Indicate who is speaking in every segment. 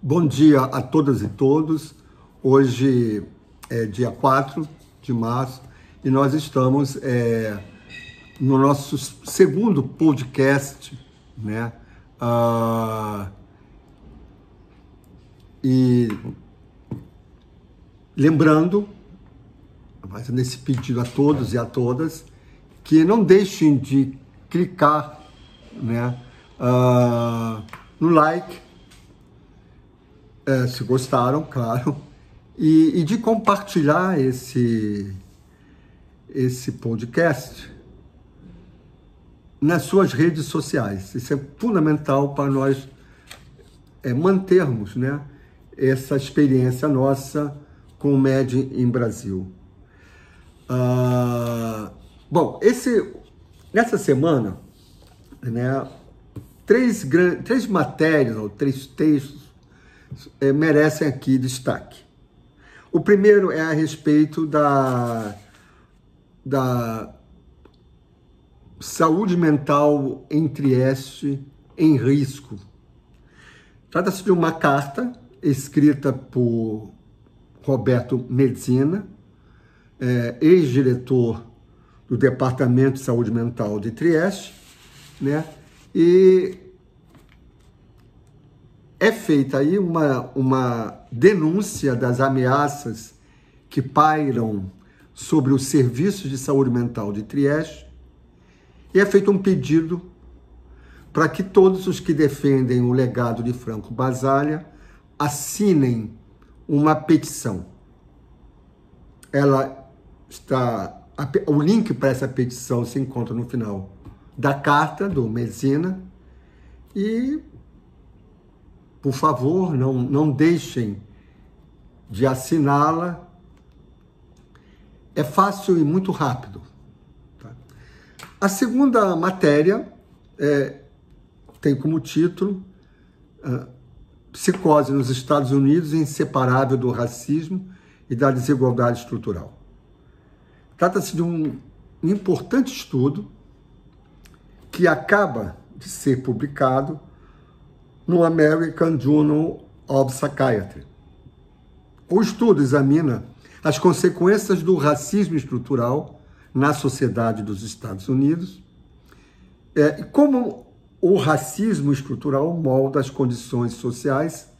Speaker 1: Bom dia a todas e todos. Hoje é dia 4 de março e nós estamos no nosso segundo podcast, né? E lembrando, fazendo esse pedido a todos e a todas, que não deixem de clicar, né, no like, se gostaram, claro, e de compartilhar esse podcast nas suas redes sociais. Isso é fundamental para nós mantermos, né, essa experiência nossa com o Made in Brasil. Bom, nessa semana, né, três matérias ou três textos merecem aqui destaque. O primeiro é a respeito da saúde mental em Trieste em risco. Trata-se de uma carta escrita por Roberto Medina, ex-diretor do Departamento de Saúde Mental de Trieste, né? E é feita aí uma denúncia das ameaças que pairam sobre os serviços de saúde mental de Trieste, e é feito um pedido para que todos os que defendem o legado de Franco Basaglia assinem uma petição. O link para essa petição se encontra no final da carta do Medina e, por favor, não deixem de assiná-la. É fácil e muito rápido. Tá? A segunda matéria tem como título Psicose nos Estados Unidos inseparável do racismo e da desigualdade estrutural. Trata-se de um importante estudo que acaba de ser publicado no American Journal of Psychiatry. O estudo examina as consequências do racismo estrutural na sociedade dos Estados Unidos e como o racismo estrutural molda as condições sociais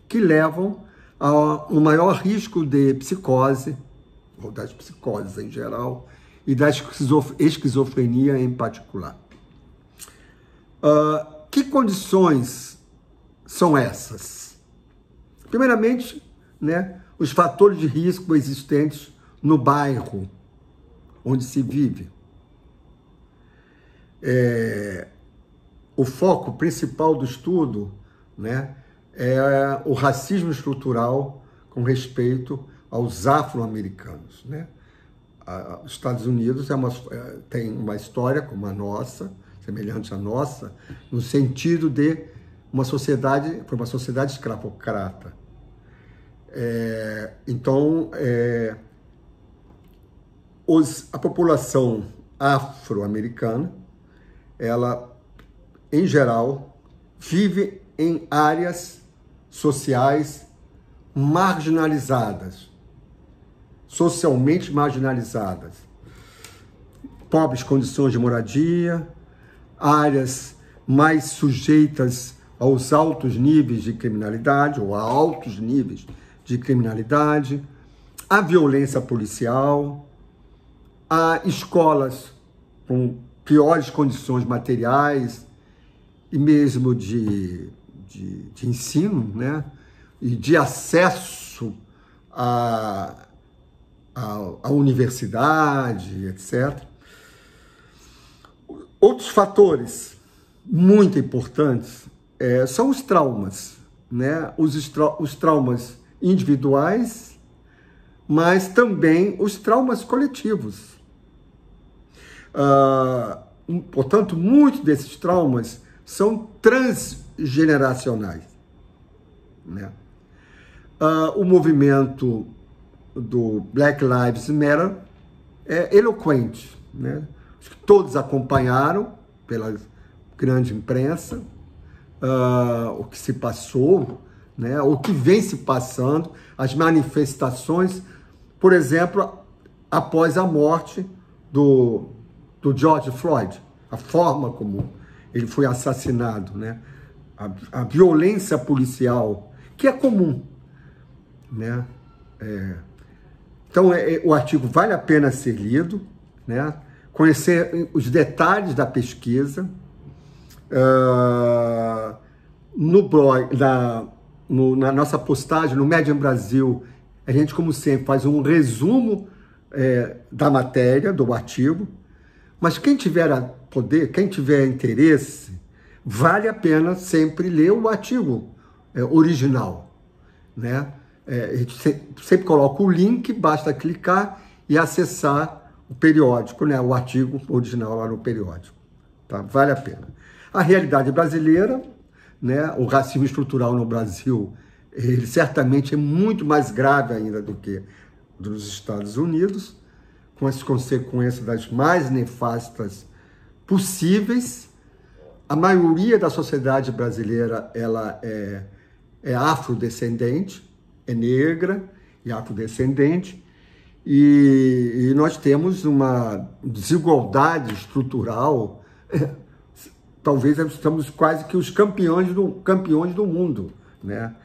Speaker 1: que levam a um maior risco de psicose, ou das psicoses em geral, e da esquizofrenia em particular. Que condições são essas? Primeiramente, né, os fatores de risco existentes no bairro onde se vive. O foco principal do estudo, né, é o racismo estrutural com respeito aos afro-americanos, né? Os Estados Unidos tem uma história como a nossa, semelhante à nossa, no sentido de foi uma sociedade escravocrata. Então, a população afro-americana, ela, em geral, vive em áreas sociais marginalizadas, socialmente marginalizadas, pobres condições de moradia, áreas mais sujeitas aos altos níveis de criminalidade, ou a altos níveis de criminalidade, a violência policial, a escolas com piores condições materiais e mesmo de ensino, né? E de acesso à universidade, etc. Outros fatores muito importantes são os traumas, né? Os traumas individuais, mas também os traumas coletivos. Portanto, muitos desses traumas são transgeneracionais, né? O movimento do Black Lives Matter é eloquente, né? Todos acompanharam pela grande imprensa o que se passou né, o que vem se passando, as manifestações, por exemplo, após a morte do George Floyd, a forma como ele foi assassinado, né, a violência policial, que é comum, né? Então, o artigo vale a pena ser lido, né? Conhecer os detalhes da pesquisa. No blog, na nossa postagem, no Medium Brasil, a gente, como sempre, faz um resumo da matéria, do artigo, mas quem tiver poder, quem tiver interesse, vale a pena sempre ler o artigo original, né? A gente sempre coloca o link, basta clicar e acessar o periódico, né? O artigo original lá no periódico. Tá? Vale a pena. A realidade brasileira, né? O racismo estrutural no Brasil, ele certamente é muito mais grave ainda do que dos Estados Unidos, com as consequências das mais nefastas possíveis. A maioria da sociedade brasileira ela é afrodescendente, é negra e afrodescendente, e nós temos uma desigualdade estrutural. Talvez estamos quase que os campeões do mundo, né?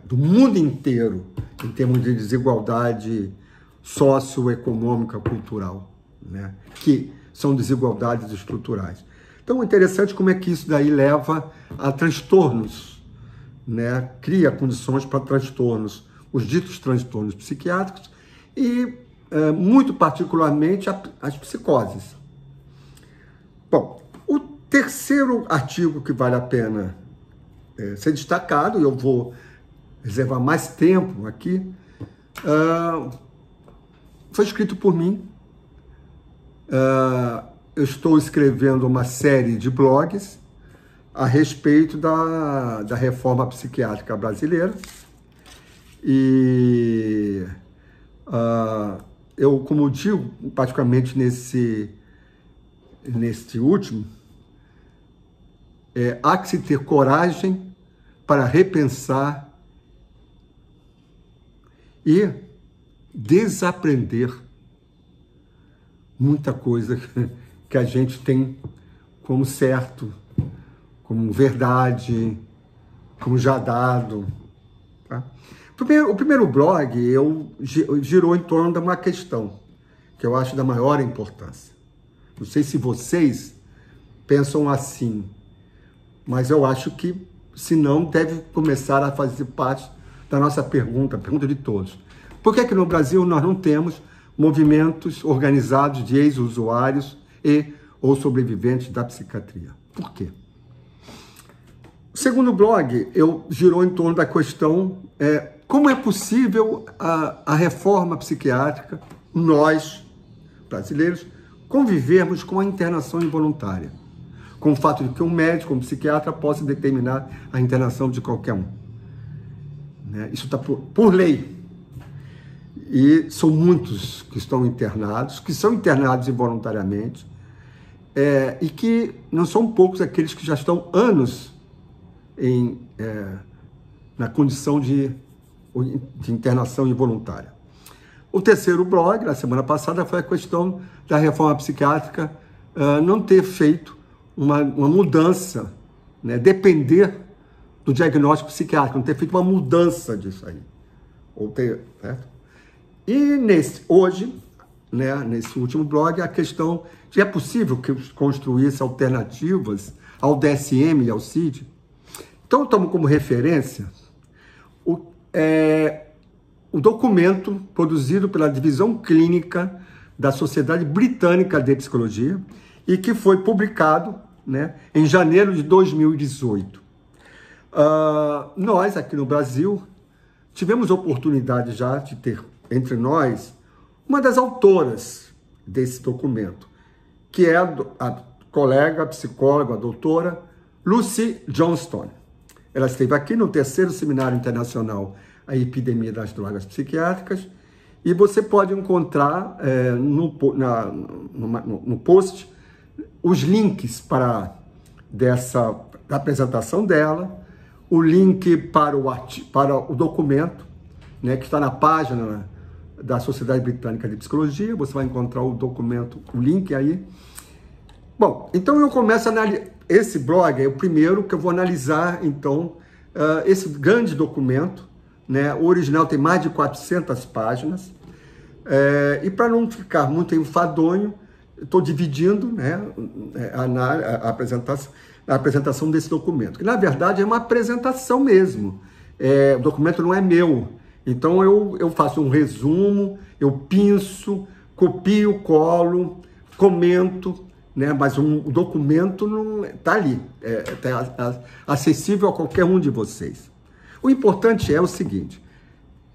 Speaker 1: Do mundo inteiro, em termos de desigualdade socioeconômica, cultural, né? Que são desigualdades estruturais. Então, é interessante como é que isso daí leva a transtornos, né? Cria condições para transtornos, os ditos transtornos psiquiátricos e, muito particularmente, as psicoses. Bom, o terceiro artigo que vale a pena ser destacado, e eu vou reservar mais tempo aqui, foi escrito por mim. Eu estou escrevendo uma série de blogs a respeito da reforma psiquiátrica brasileira. E eu, como digo, particularmente nesse último, há que se ter coragem para repensar e desaprender muita coisa que a gente tem como certo, como verdade, como já dado. Tá? O primeiro blog girou em torno de uma questão que eu acho da maior importância. Não sei se vocês pensam assim, mas eu acho que, se não, deve começar a fazer parte da nossa pergunta, a pergunta de todos. Por que no Brasil nós não temos movimentos organizados de ex-usuários ou sobreviventes da psiquiatria? Por quê? O segundo blog girou em torno da questão como é possível a reforma psiquiátrica, nós, brasileiros, convivermos com a internação involuntária, com o fato de que um médico, um psiquiatra, possa determinar a internação de qualquer um. Né? Isso está por lei. E são muitos que estão internados, que são internados involuntariamente, e que não são poucos aqueles que já estão anos na condição de internação involuntária. O terceiro blog, na semana passada, foi a questão da reforma psiquiátrica não ter feito uma mudança, né, depender do diagnóstico psiquiátrico, não ter feito uma mudança disso aí. Certo? E hoje, né, nesse último blog, a questão de é possível que construísse alternativas ao DSM e ao CID. Então, eu tomo como referência o documento produzido pela Divisão Clínica da Sociedade Britânica de Psicologia e que foi publicado, né, em janeiro de 2018. Nós, aqui no Brasil, tivemos oportunidade já de ter entre nós uma das autoras desse documento, que é a colega, a psicóloga, a doutora Lucy Johnstone. Ela esteve aqui no terceiro Seminário Internacional A Epidemia das Drogas Psiquiátricas, e você pode encontrar no post os links da apresentação dela, o link para o documento, né, que está na página da Sociedade Britânica de Psicologia. Você vai encontrar o documento, o link aí. Bom, então eu começo a analisar. Esse blog é o primeiro que eu vou analisar, então, esse grande documento, né? O original tem mais de 400 páginas. E para não ficar muito enfadonho, estou dividindo, né, a apresentação desse documento, que na verdade é uma apresentação mesmo. O documento não é meu, então eu faço um resumo, eu pinço, copio, colo, comento, né, mas o documento não está ali, tá acessível a qualquer um de vocês. O importante é o seguinte: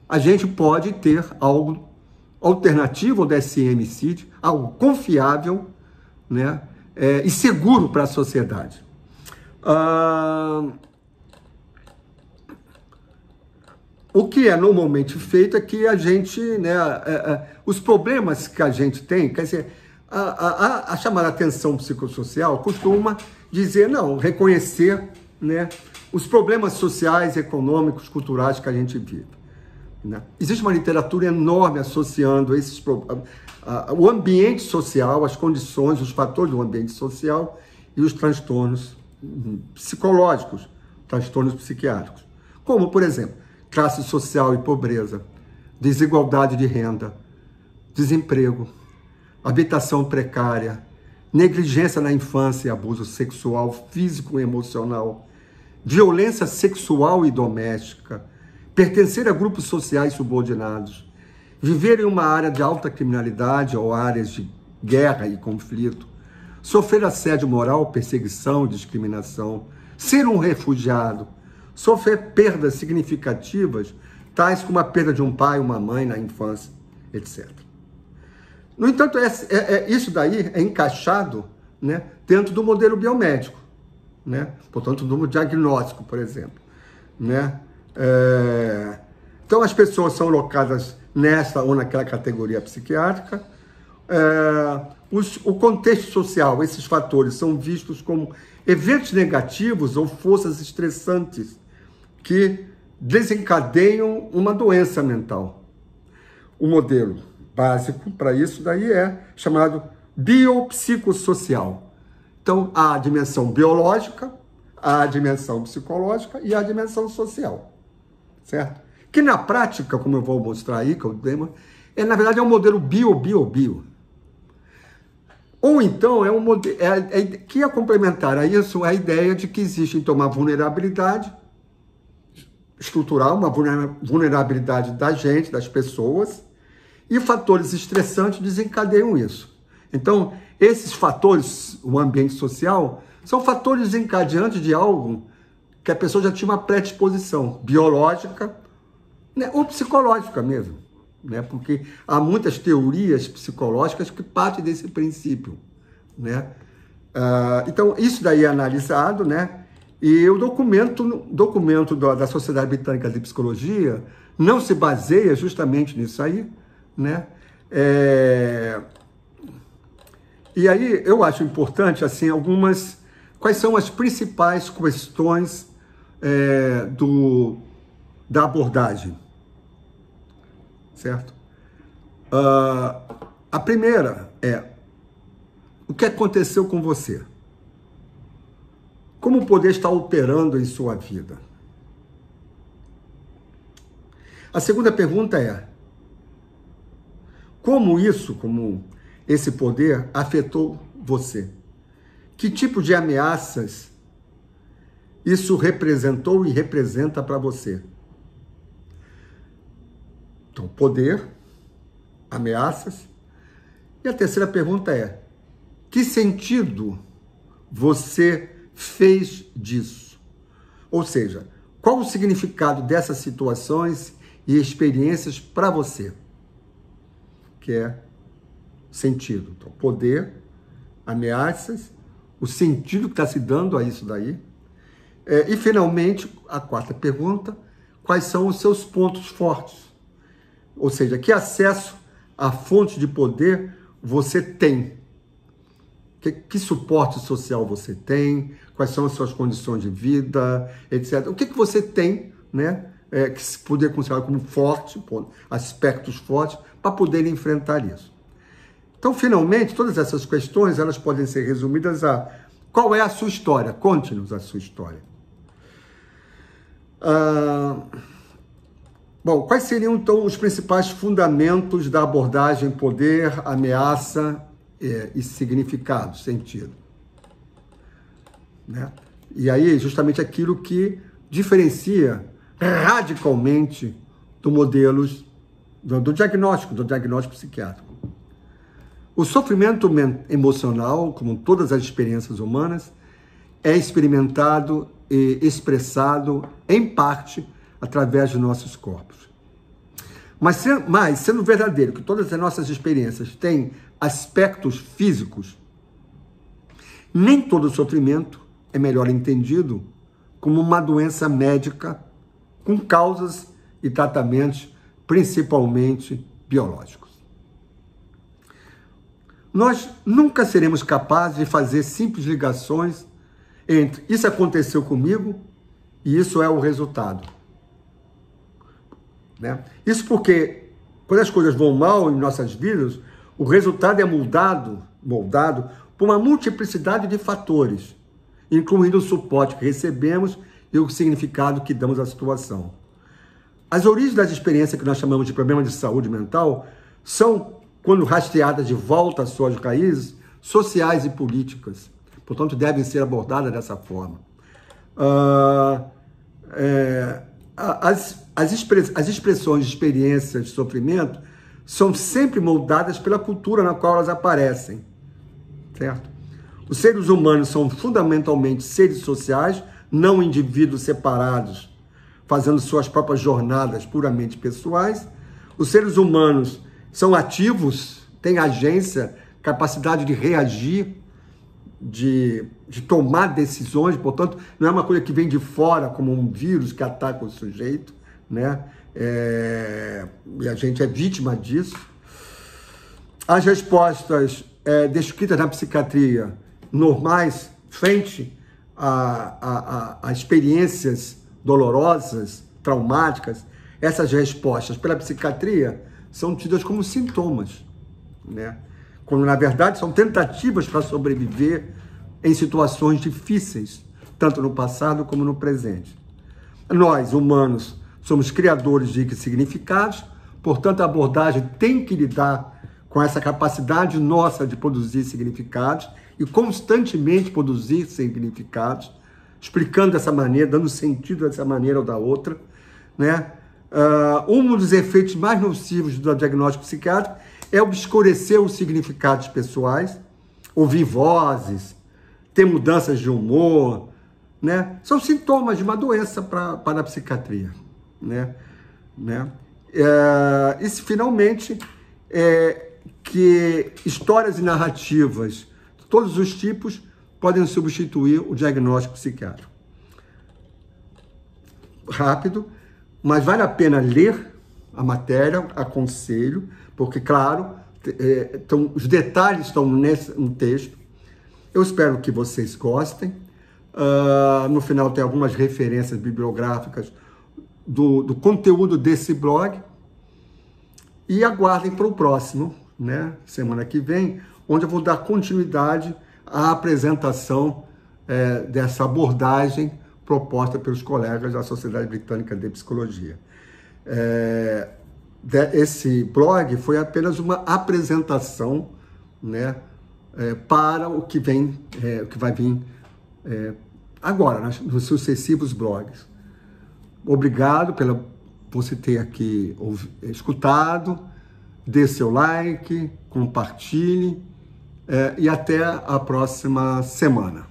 Speaker 1: a gente pode ter algo alternativo ao DSM-CID, algo confiável, né, e seguro para a sociedade. O que é normalmente feito é que a gente, né, os problemas que a gente tem, quer dizer, a chamada atenção psicossocial costuma dizer, não, reconhecer, né, os problemas sociais, econômicos, culturais que a gente vive. Né? Existe uma literatura enorme associando esses o ambiente social, as condições, os fatores do ambiente social e os transtornos psicológicos, transtornos psiquiátricos. Como, por exemplo, classe social e pobreza, desigualdade de renda, desemprego, habitação precária, negligência na infância e abuso sexual, físico e emocional, violência sexual e doméstica, pertencer a grupos sociais subordinados, viver em uma área de alta criminalidade ou áreas de guerra e conflito, sofrer assédio moral, perseguição, discriminação, ser um refugiado, sofrer perdas significativas, tais como a perda de um pai, uma mãe na infância, etc. No entanto, isso daí é encaixado, né, dentro do modelo biomédico, né? Portanto, do diagnóstico, por exemplo, né? Então, as pessoas são alocadas nessa ou naquela categoria psiquiátrica. O contexto social, esses fatores são vistos como eventos negativos ou forças estressantes que desencadeiam uma doença mental. O modelo básico para isso daí é chamado biopsicossocial. Então, há a dimensão biológica, há a dimensão psicológica e a dimensão social. Certo? Que na prática, como eu vou mostrar aí, que é o tema, na verdade é um modelo bio. Ou então é um modelo que é complementar a isso a ideia de que existe então uma vulnerabilidade estrutural, uma vulnerabilidade da gente, das pessoas, e fatores estressantes desencadeiam isso. Então, esses fatores, o ambiente social, são fatores desencadeantes de algo que a pessoa já tinha uma predisposição biológica, né, ou psicológica mesmo, né, porque há muitas teorias psicológicas que partem desse princípio, né. Então, isso daí é analisado, né, e o documento da Sociedade Britânica de Psicologia não se baseia justamente nisso aí, né. E aí eu acho importante, assim, quais são as principais questões da abordagem, certo? A primeira é: o que aconteceu com você? Como o poder está operando em sua vida? A segunda pergunta é: como esse poder afetou você? Que tipo de ameaças isso representou e representa para você? Então, poder, ameaças. E a terceira pergunta é: que sentido você fez disso? Ou seja, qual o significado dessas situações e experiências para você? Que é sentido. Então, poder, ameaças, o sentido que está se dando a isso daí. E, finalmente, a quarta pergunta: quais são os seus pontos fortes? Ou seja, que acesso à fonte de poder você tem? Que suporte social você tem? quais são as suas condições de vida, etc. O que você tem, né, que se poder considerar como forte, aspectos fortes, para poder enfrentar isso. Então, finalmente, todas essas questões, elas podem ser resumidas a: qual é a sua história? Conte-nos a sua história. Bom, quais seriam, então, os principais fundamentos da abordagem poder, ameaça e significado, sentido? Né? E aí, justamente aquilo que diferencia radicalmente do diagnóstico psiquiátrico. O sofrimento emocional, como todas as experiências humanas, é experimentado e expressado, em parte, através de nossos corpos. Mas sendo verdadeiro que todas as nossas experiências têm aspectos físicos, nem todo sofrimento é melhor entendido como uma doença médica com causas e tratamentos principalmente biológicos. Nós nunca seremos capazes de fazer simples ligações entre isso aconteceu comigo e isso é o resultado. Né? Isso porque, quando as coisas vão mal em nossas vidas, o resultado é moldado por uma multiplicidade de fatores, incluindo o suporte que recebemos e o significado que damos à situação. As origens das experiências que nós chamamos de problemas de saúde mental são, quando rastreadas de volta às suas raízes, sociais e políticas. Portanto, devem ser abordadas dessa forma. As expressões de experiências de sofrimento são sempre moldadas pela cultura na qual elas aparecem, certo? Os seres humanos são fundamentalmente seres sociais, não indivíduos separados, fazendo suas próprias jornadas puramente pessoais. Os seres humanos são ativos, têm agência, capacidade de reagir, de tomar decisões, portanto, não é uma coisa que vem de fora, como um vírus que ataca o sujeito, né? E a gente é vítima disso. As respostas descritas na psiquiatria normais, frente a experiências dolorosas, traumáticas, essas respostas pela psiquiatria são tidas como sintomas, né? Quando, na verdade, são tentativas para sobreviver em situações difíceis, tanto no passado como no presente. Nós, humanos, somos criadores de significados, portanto, a abordagem tem que lidar com essa capacidade nossa de produzir significados e constantemente produzir significados, explicando dessa maneira, dando sentido dessa maneira ou da outra, né? Um dos efeitos mais nocivos do diagnóstico psiquiátrico é obscurecer os significados pessoais, ouvir vozes, ter mudanças de humor, né? São sintomas de uma doença para a psiquiatria, né? E finalmente, que histórias e narrativas de todos os tipos podem substituir o diagnóstico psiquiátrico. Rápido, mas vale a pena ler a matéria, aconselho, porque, claro, os detalhes estão no texto. Eu espero que vocês gostem. No final tem algumas referências bibliográficas do conteúdo desse blog. E aguardem para o próximo, né, semana que vem, onde eu vou dar continuidade à apresentação dessa abordagem proposta pelos colegas da Sociedade Britânica de Psicologia. Esse blog foi apenas uma apresentação, né, para o que vai vir agora, nos sucessivos blogs. Obrigado por você ter aqui escutado, dê seu like, compartilhe e até a próxima semana.